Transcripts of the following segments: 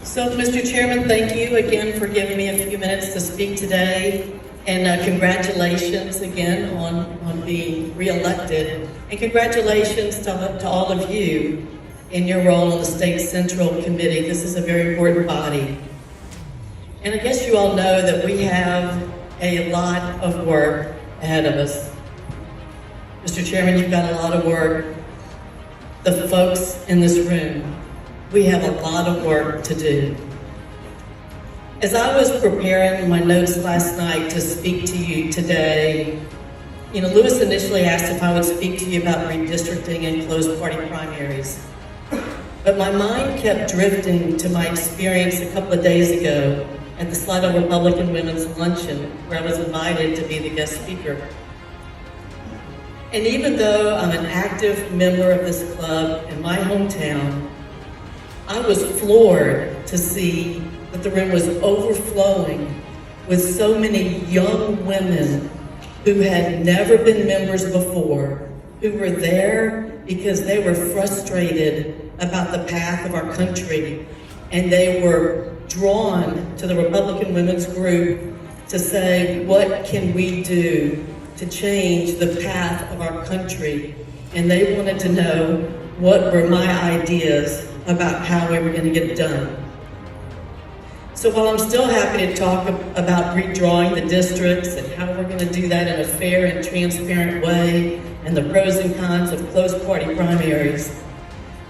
So, Mr. Chairman, thank you again for giving me a few minutes to speak today. And congratulations again on being re-elected. And congratulations to all of you in your role on the State Central Committee. This is a very important body. And I guess you all know that we have a lot of work ahead of us. Mr. Chairman, you've got a lot of work. The folks in this room, we have a lot of work to do. As I was preparing my notes last night to speak to you today, Louis initially asked if I would speak to you about redistricting and closed party primaries. But my mind kept drifting to my experience a couple of days ago at the Slidell Republican Women's Luncheon, where I was invited to be the guest speaker. And even though I'm an active member of this club in my hometown, I was floored to see that the room was overflowing with so many young women who had never been members before, who were there because they were frustrated about the path of our country, and they were drawn to the Republican Women's Group to say, what can we do to change the path of our country? And they wanted to know what were my ideas about how we were going to get it done. So while I'm still happy to talk about redrawing the districts and how we're going to do that in a fair and transparent way, and the pros and cons of closed party primaries,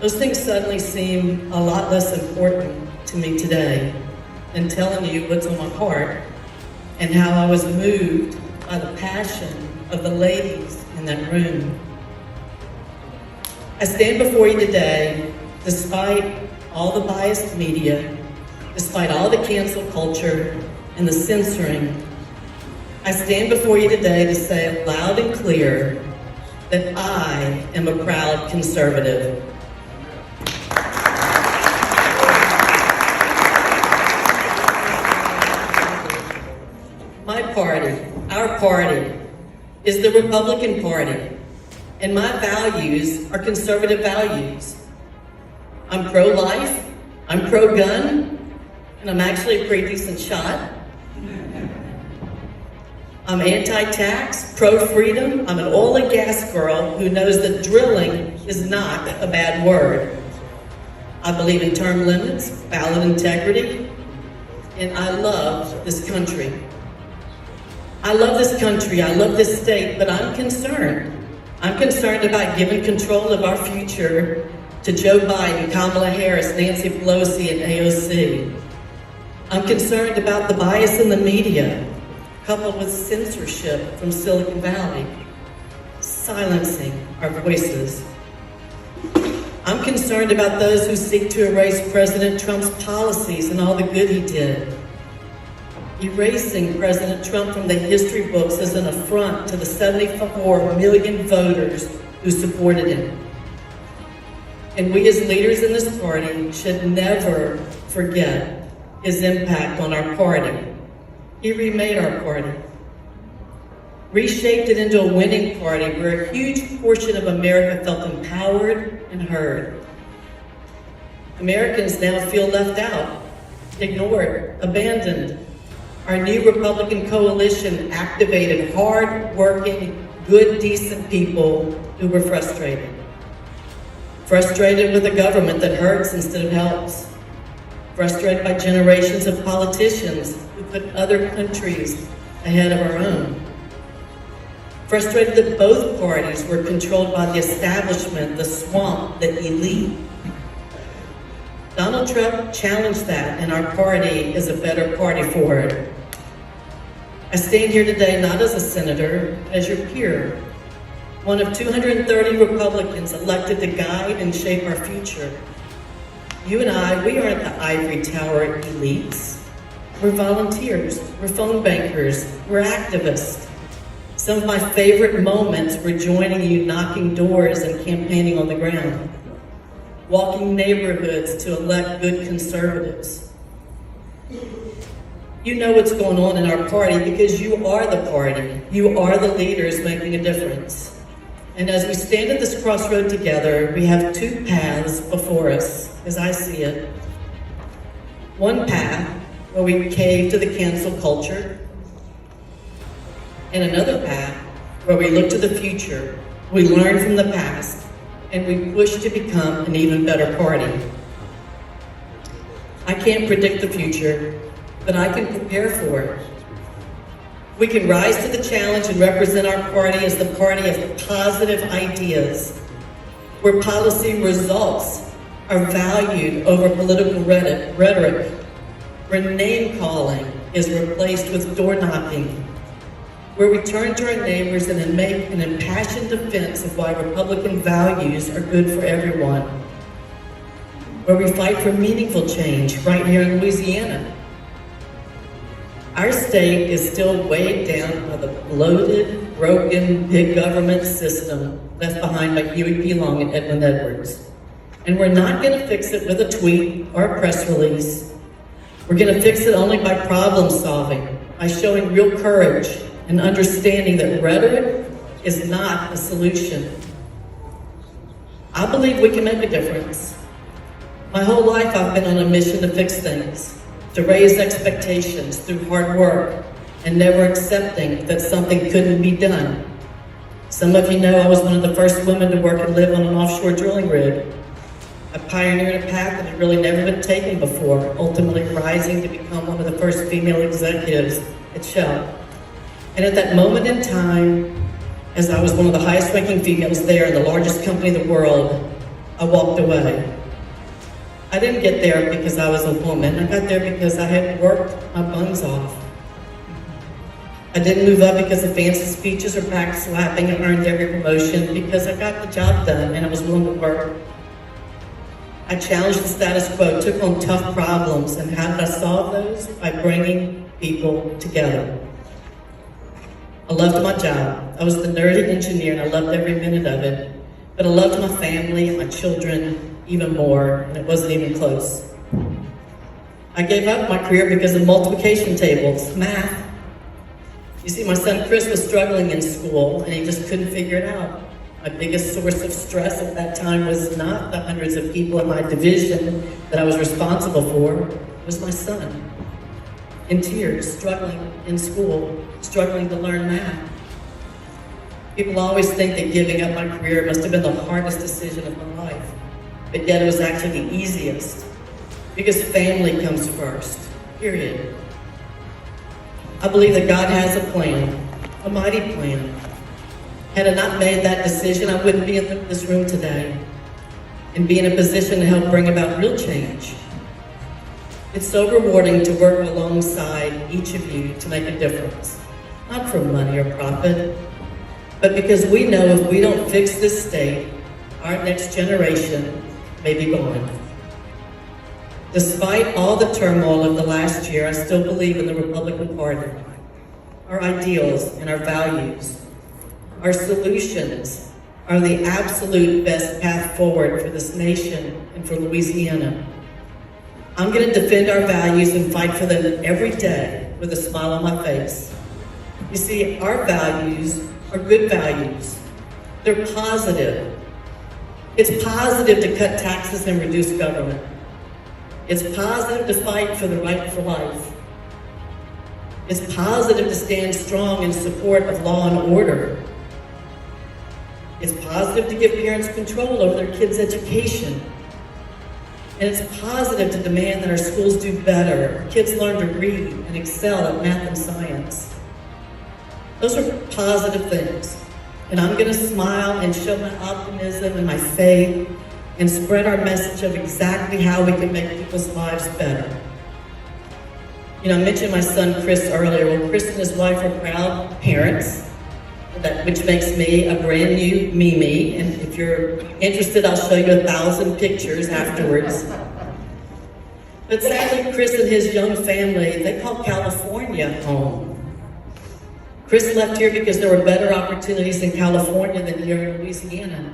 those things suddenly seem a lot less important to me today than telling you what's on my heart and how I was moved by the passion of the ladies in that room. I stand before you today, despite all the biased media, despite all the cancel culture and the censoring. I stand before you today to say loud and clear that I am a proud conservative. My party, our party, is the Republican Party, and my values are conservative values. I'm pro-life, I'm pro-gun, and I'm actually a pretty decent shot. I'm anti-tax, pro-freedom. I'm an oil and gas girl who knows that drilling is not a bad word. I believe in term limits, ballot integrity, and I love this country. I love this country, I love this state, but I'm concerned. I'm concerned about giving control of our future to Joe Biden, Kamala Harris, Nancy Pelosi, and AOC. I'm concerned about the bias in the media, coupled with censorship from Silicon Valley, silencing our voices. I'm concerned about those who seek to erase President Trump's policies and all the good he did. Erasing President Trump from the history books is an affront to the 74 million voters who supported him. And we as leaders in this party should never forget his impact on our party. He remade our party, reshaped it into a winning party where a huge portion of America felt empowered and heard. Americans now feel left out, ignored, abandoned. Our new Republican coalition activated hard-working, good, decent people who were frustrated. Frustrated with a government that hurts instead of helps. Frustrated by generations of politicians who put other countries ahead of our own. Frustrated that both parties were controlled by the establishment, the swamp, the elite. Donald Trump challenged that, and our party is a better party for it. I stand here today not as a senator, but as your peer, one of 230 Republicans elected to guide and shape our future. You and I, we aren't the ivory tower elites. We're volunteers, we're phone bankers, we're activists. Some of my favorite moments were joining you knocking doors and campaigning on the ground, walking neighborhoods to elect good conservatives. You know what's going on in our party because you are the party. You are the leaders making a difference. And as we stand at this crossroad together, we have two paths before us, as I see it. One path where we cave to the cancel culture, and another path where we look to the future, we learn from the past, and we push to become an even better party. I can't predict the future, but I can prepare for it. We can rise to the challenge and represent our party as the party of positive ideas, where policy results are valued over political rhetoric, where name-calling is replaced with door-knocking, where we turn to our neighbors and make an impassioned defense of why Republican values are good for everyone, where we fight for meaningful change right here in Louisiana. Our state is still weighed down by the bloated, broken, big government system left behind by Huey P. Long and Edwin Edwards. And we're not going to fix it with a tweet or a press release. We're going to fix it only by problem solving, by showing real courage and understanding that rhetoric is not a solution. I believe we can make a difference. My whole life I've been on a mission to fix things, to raise expectations through hard work and never accepting that something couldn't be done. Some of you know I was one of the first women to work and live on an offshore drilling rig. I pioneered a path that had really never been taken before, ultimately rising to become one of the first female executives at Shell. And at that moment in time, as I was one of the highest ranking females there in the largest company in the world, I walked away. I didn't get there because I was a woman. I got there because I had worked my buns off. I didn't move up because of fancy speeches or back slapping. I earned every promotion because I got the job done and I was willing to work. I challenged the status quo, took on tough problems, and how did I solve those? By bringing people together. I loved my job. I was the nerdy engineer and I loved every minute of it. But I loved my family, my children, even more, and it wasn't even close. I gave up my career because of multiplication tables, math. You see, my son Chris was struggling in school and he just couldn't figure it out. My biggest source of stress at that time was not the hundreds of people in my division that I was responsible for, it was my son. In tears, struggling in school, struggling to learn math. People always think that giving up my career must have been the hardest decision of my life. But yet it was actually the easiest, because family comes first, period. I believe that God has a plan, a mighty plan. Had I not made that decision, I wouldn't be in this room today and be in a position to help bring about real change. It's so rewarding to work alongside each of you to make a difference, not for money or profit, but because we know if we don't fix this state, our next generation may be gone. Despite all the turmoil of the last year, I still believe in the Republican Party, our ideals and our values. Our solutions are the absolute best path forward for this nation and for Louisiana. I'm going to defend our values and fight for them every day with a smile on my face. You see, our values are good values. They're positive. It's positive to cut taxes and reduce government. It's positive to fight for the right for life. It's positive to stand strong in support of law and order. It's positive to give parents control over their kids' education. And it's positive to demand that our schools do better, our kids learn to read and excel at math and science. Those are positive things. And I'm going to smile and show my optimism and my faith and spread our message of exactly how we can make people's lives better. You know, I mentioned my son Chris earlier. Well, Chris and his wife are proud parents, which makes me a brand new Mimi. And if you're interested, I'll show you 1,000 pictures afterwards. But sadly, Chris and his young family, they call California home. Chris left here because there were better opportunities in California than here in Louisiana.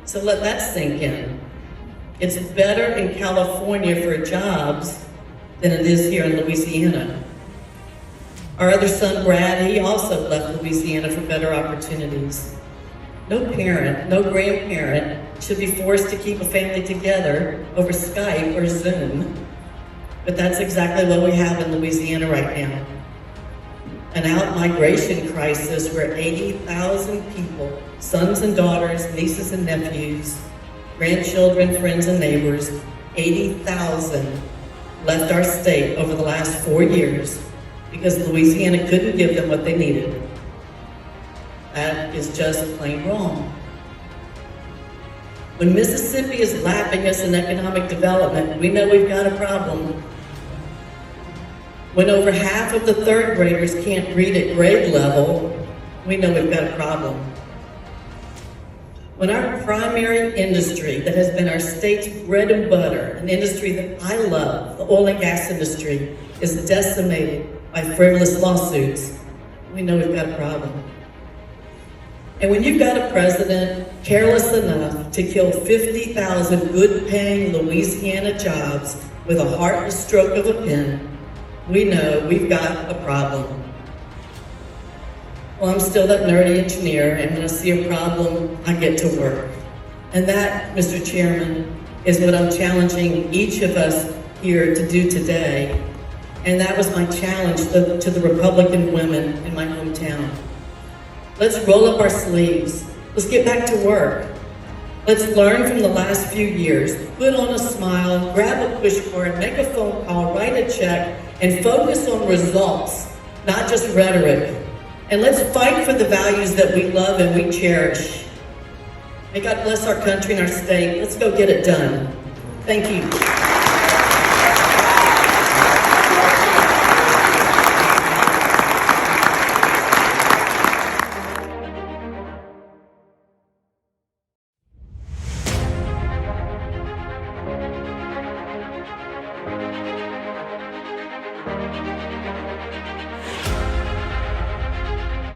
So let that sink in. It's better in California for jobs than it is here in Louisiana. Our other son, Brad, he also left Louisiana for better opportunities. No parent, no grandparent should be forced to keep a family together over Skype or Zoom But that's exactly what we have in Louisiana right now. An out-migration crisis where 80,000 people, sons and daughters, nieces and nephews, grandchildren, friends and neighbors, 80,000 left our state over the last 4 years because Louisiana couldn't give them what they needed. That is just plain wrong. When Mississippi is lapping us in economic development, we know we've got a problem. When over half of the third graders can't read at grade level, we know we've got a problem. When our primary industry that has been our state's bread and butter, an industry that I love, the oil and gas industry, is decimated by frivolous lawsuits, we know we've got a problem. And when you've got a president careless enough to kill 50,000 good-paying Louisiana jobs with a heartless stroke of a pen, we know we've got a problem. Well, I'm still that nerdy engineer, and when I see a problem, I get to work. And that, Mr. Chairman, is what I'm challenging each of us here to do today. And that was my challenge to the Republican women in my hometown. Let's roll up our sleeves. Let's get back to work. Let's learn from the last few years, put on a smile, grab a push card, make a phone call, write a check, and focus on results, not just rhetoric. And let's fight for the values that we love and we cherish. May God bless our country and our state. Let's go get it done. Thank you.